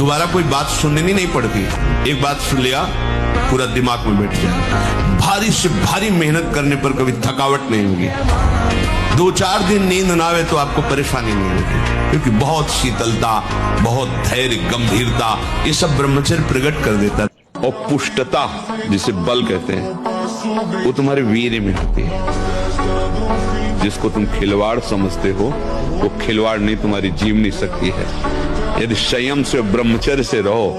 दोबारा कोई बात सुननी नहीं पड़ती, एक बात सुन लिया पूरा दिमाग में बैठ जाए। भारी से भारी मेहनत करने पर कभी थकावट नहीं होगी, 2-4 दिन नींद ना आवे तो आपको परेशानी नहीं होगी, क्योंकि बहुत शीतलता, बहुत धैर्य, गंभीरता, ये सब ब्रह्मचर्य प्रकट कर देता है। और पुष्टता जिसे बल कहते हैं वो तुम्हारे वीर्य में होती है। जिसको तुम खिलवाड़ समझते हो वो खिलवाड़ नहीं, तुम्हारी जीवनी शक्ति है। यदि संयम से ब्रह्मचर्य से रहो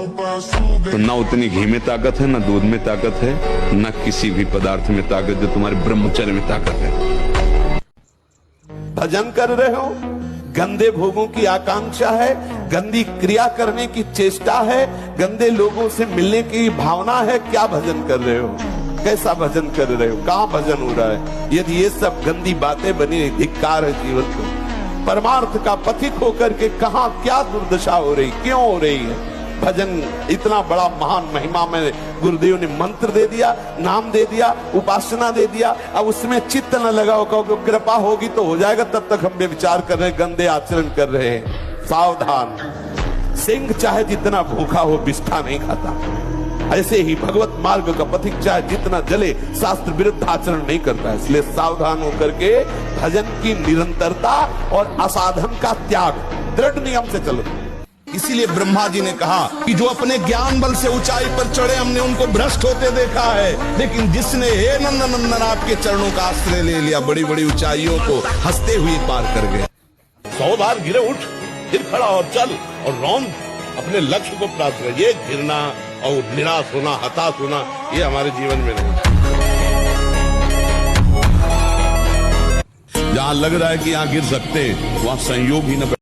तो ना उतनी घी में ताकत है, ना दूध में ताकत है, ना किसी भी पदार्थ में ताकत, जो तुम्हारे ब्रह्मचर्य में ताकत है। भजन कर रहे हो, गंदे भोगों की आकांक्षा है, गंदी क्रिया करने की चेष्टा है, गंदे लोगों से मिलने की भावना है, क्या भजन कर रहे हो? कैसा भजन कर रहे हो? कहां भजन हो रहा है? यदि ये सब गंदी बातें बनी, धिक्कार है जीवन को। परमार्थ का पथिक होकर के कहां क्या दुर्दशा हो रही, क्यों हो रही है? भजन इतना बड़ा महान महिमा में गुरुदेव ने मंत्र दे दिया, नाम दे दिया, उपासना दे दिया, अब उसमें चित्त न लगाओ, कहो कृपा होगी तो हो जाएगा, तब तक हम विचार कर रहे हैं, गंदे आचरण कर रहे हैं। सावधान, सिंह चाहे जितना भूखा हो बिष्ठा नहीं खाता, ऐसे ही भगवत मार्ग का पथिक चाहे जितना जले शास्त्र विरुद्ध आचरण नहीं करता है। इसलिए सावधान होकर के भजन की निरंतरता और असाधन का त्याग दृढ़ नियम से चलो। इसीलिए ब्रह्मा जी ने कहा कि जो अपने ज्ञान बल से ऊंचाई पर चढ़े, हमने उनको भ्रष्ट होते देखा है, लेकिन जिसने हे नंदन आपके चरणों का आश्रय ले लिया, बड़ी बड़ी ऊंचाइयों को हंसते हुए पार कर गए। 100 बार गिरे उठ, फिर खड़ा और चल और रौंद, अपने लक्ष्य को प्राप्त कर। ये गिरना और निराश होना, हताश होना, ये हमारे जीवन में नहीं। जहां लग रहा है कि यहां गिर सकते, वहां संयोग ही न